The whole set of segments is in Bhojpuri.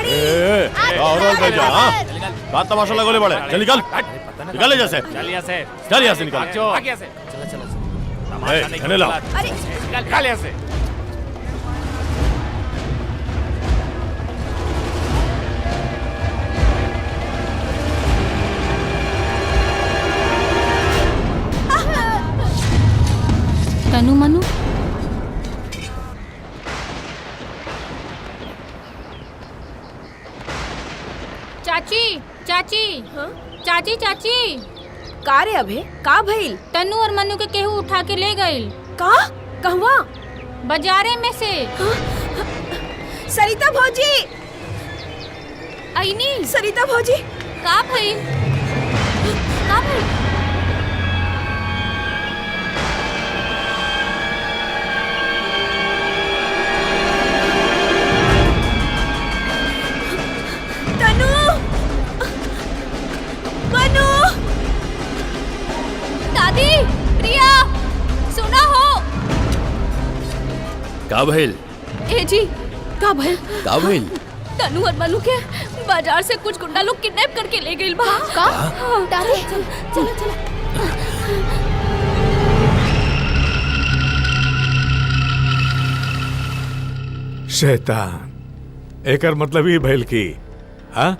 और भेजा बात तमाशा लगोले बड़े चल निकल निकल जैसे चल यहाँ से निकल आगे से चल लाओ निकल यहाँ से तनु मनु चाची चाची चाची चाची का रे अभे का भइल? तनु और मनु के केहू उठा के ले गइल। का कहवा? बाजारे में से। सरिता भौजी आईनी सरिता भौजी का भइल? का भइल? तनु मनु दादी प्रिया सुना हो का भइल? ए जी का भइल? का भइल? तनु और मनु के बाजार से कुछ गुंडा लोग किडनैप करके ले गइल बा। का? दादी चलो चलो शैतान एकर मतलब ही भइल की हाँ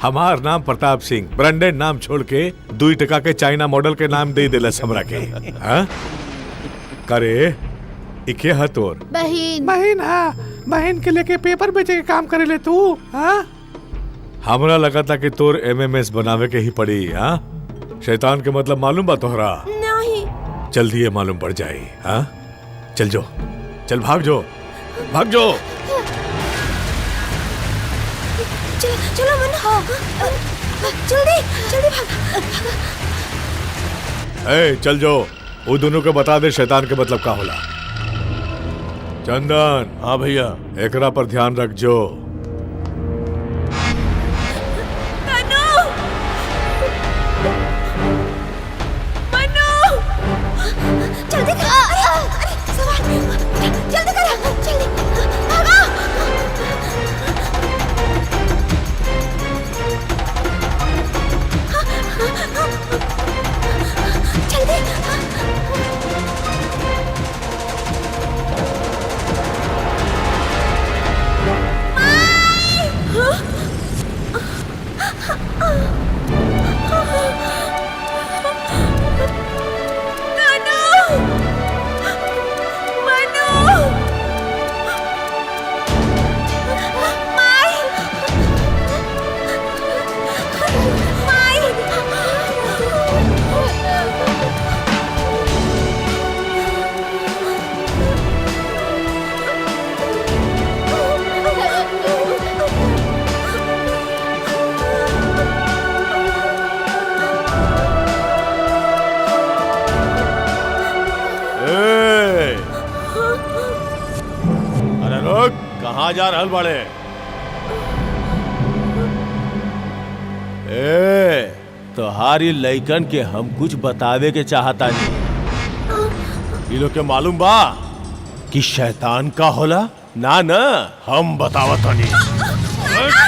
हमार नाम प्रताप सिंह ब्रांडेड नाम छोड़ के 2 टका के चाइना मॉडल के नाम दे दिलस हमरा के हाँ करे इके हा तोर बहन हाँ बहन के लेके पेपर बेचे के काम करे ले तू हाँ हमरा लगा था कि तोर एमएमएस बनावे के ही पड़ी हाँ शैतान के मतलब मालूम बा तोहरा नहीं जल्दी ये मालूम पड़ जाए हाँ चल जो चल भाग जो चलो मनु जल्दी जल्दी भाग। ए चल जो वो दोनों को बता दे शैतान के मतलब का होला। चंदन हाँ भैया एकरा पर ध्यान रख जो तनु मनु जल्दी कर अरे सवार जल्दी कर जल्दी भागो जल्दी कहाँ जा रहल बाड़े? ए तोहारी लइकन के हम कुछ बतावे के चाहता नहीं। ये लोग के मालूम बा कि शैतान का होला ना ना हम बतावत नहीं।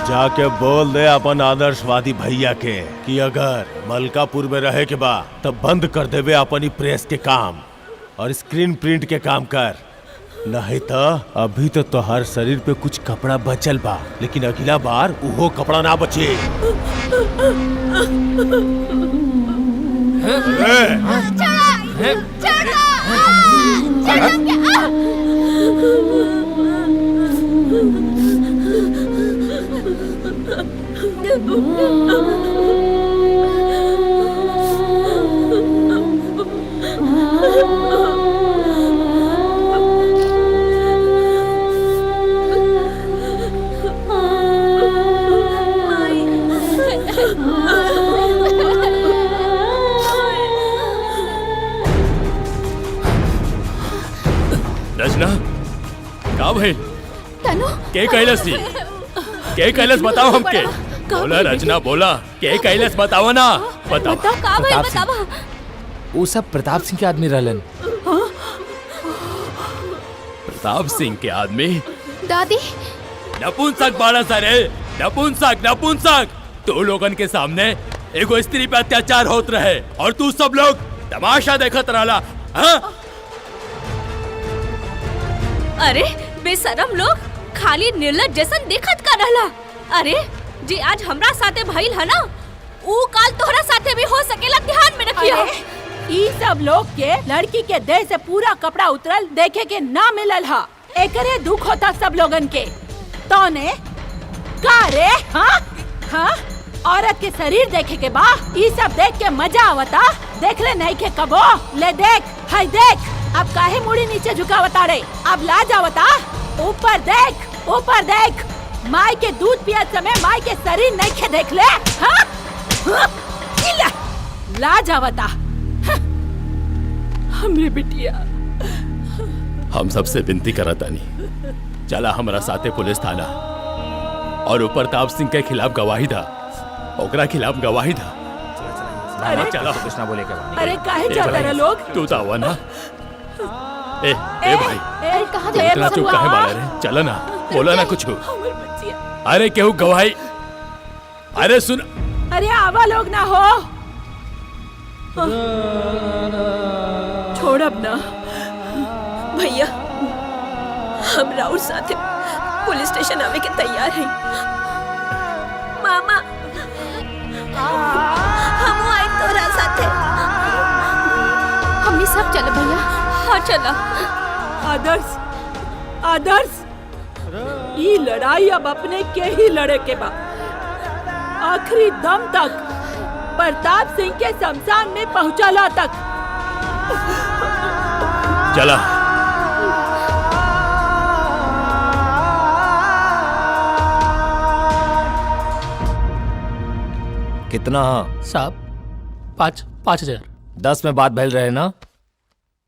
जाके बोल दे अपन आदर्शवादी भैया के कि अगर मलकापुर में रहे के बा तब बंद कर देवे अपन प्रेस के काम और स्क्रीन प्रिंट के काम कर। नहीं तो अभी तो तोहर शरीर पे कुछ कपड़ा बचल बा, लेकिन अगला बार वो कपड़ा ना बचे। रचना का भाई तनु के कैलस थी? के कैलस बताओ हमके। बोला रचना बोला, के कैलस बताओ ना, बताओ। बताओ का भाई बतावा। वो सब प्रताप सिंह के आदमी रहलन। प्रताप सिंह के आदमी? दादी नपुंसक बाड़ा सारे, नपुंसक नपुंसक। तू लोगन के सामने एगो स्त्री पे अत्याचार होत रहे और तू सब लोग तमाशा देखत रहला। हाँ? अरे बेशरम लोग खाली निर्लज जैसन देखत का रहला। अरे जी आज हमरा साथे भइल है ना, ऊ काल तोहरा साथे भी हो सकेला, ध्यान में रखियो। ई सब लोग के लड़की के देह से पूरा कपड़ा उतरल देखे के ना मिलल हा। एकरे दुख होता सब लोगन के। तोने का रे? हाँ हाँ, औरत के शरीर देखे के बा, ई सब देख के मजा आवता। देख ले नहीं के कबो ले देख, हाय देख। अब काहे मुड़ी नीचे झुकावता रे? अब लाज आवता? ऊपर देख, ऊपर देख। माई के दूध पियत समय माई के शरीर नहीं के देख ले। हाँ हाँ, लाज आवता। हमरे बिटिया, हम सबसे विनती करत तानी, चला हमरा साथे पुलिस थाना और ऊपर प्रताप सिंह के खिलाफ गवाही दा, ओकरा खिलाफ गवाही दा। अरे चला कुछ ना बोले के बाद। अरे काहे जाता रे लोग? तू तो आवा ना। ए भाई, ए कहाँ तू इतना चुप काहे बाड़ा रे? चला ना, बोला ना कुछ। हमर बच्चिया। अरे केहू गवाही, अरे सुन। अरे आवा लोग ना हो। छोड़ब ना भैया, हम राउर साथे पुलिस स्टेशन आवे के तैयार हैं। मामा हम आई तोरा साथे। हमने सब चले भैया। हाँ चला। आदर्श, आदर्श, ये लड़ाई अब अपने के ही लड़े के बा। आखिरी दम तक, प्रताप सिंह के शमशान में पहुंचला तक। चला। कितना? साहब 5,000। 10 में बात भैल रहे ना,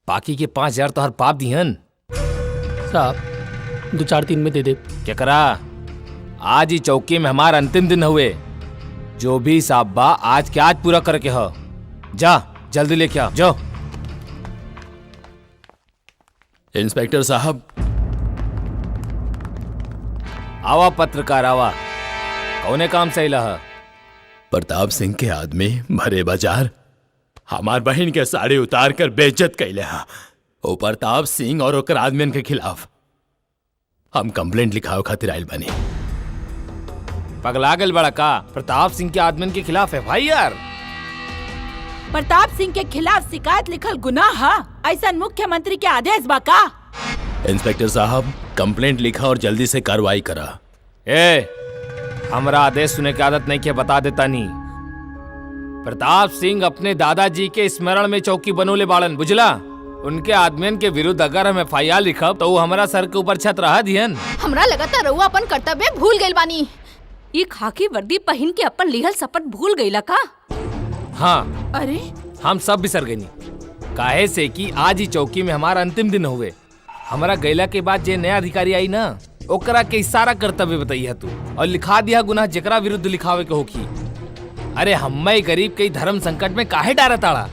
बाकी के 5,000 तो हर पाप दिहन। साहब 2-4-3 में दे दे। क्या करा? आज ही चौकी में हमारा अंतिम दिन हुए। जो भी साहब बा आज के आज पूरा करके हो। जा जल्दी लेके आ, जाओ। इंस्पेक्टर साहब। आवा पत्रकार आवा, कौने काम से इला? प्रताप सिंह के आदमी भरे बाजार हमार बहन के साड़ी उतार कर बेइज्जत कैले हा। ओ प्रताप सिंह और ओकर आदमियन के खिलाफ हम कंप्लेंट लिखाओ खातिर आइल बनी। पगला गल बड़ा का? प्रताप सिंह के आदमियन के खिलाफ FIR? प्रताप सिंह के खिलाफ शिकायत लिखल गुनाह है? ऐसा मुख्यमंत्री के आदेश बा का? इंस्पेक्टर साहब, कंप्लेंट लिखा और जल्दी से कार्रवाई करा। हमरा आदेश सुने की आदत नहीं के, बता देता नहीं। प्रताप सिंह अपने दादाजी के स्मरण में चौकी बनोले बाड़न, बुझला? उनके आदमियन के विरुद्ध अगर हम FIR लिखब तो वो हमारा सर के ऊपर छत रहा दिहन। हमरा लगता रउआ अपन कर्तव्य भूल गइल बानी। ये खाकी वर्दी पहन के अपन लिहल शपथ भूल गईला का? हाँ, अरे हम सब बिसर गई। काहे से कि आज ही चौकी में हमारा अंतिम दिन हुए। हमारा गैला के बाद जे नया अधिकारी आई ना, ओकरा के सारा कर्तव्य बताइए तू और लिखा दिया गुनाह जेकरा विरुद्ध लिखावे के होखी। अरे हम्मे गरीब के धर्म संकट में काहे डारा ताड़ा?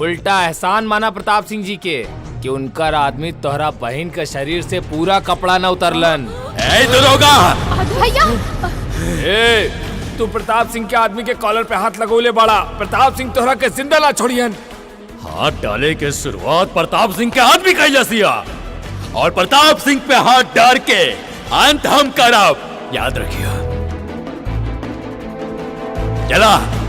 उल्टा एहसान माना प्रताप सिंह जी के कि उनकर आदमी तोहरा बहन के शरीर से पूरा कपड़ा न उतरलन। भैया तू प्रताप सिंह के आदमी के कॉलर पे हाथ लगोले बाड़ा। प्रताप सिंह तोहरा के जिंदा ना छोड़ियन। हाथ डाले के शुरुआत प्रताप सिंह के आदमी कैलसिया। और प्रताप सिंह पे हाथ डाल के अंत हम करब। याद रखियो। चला।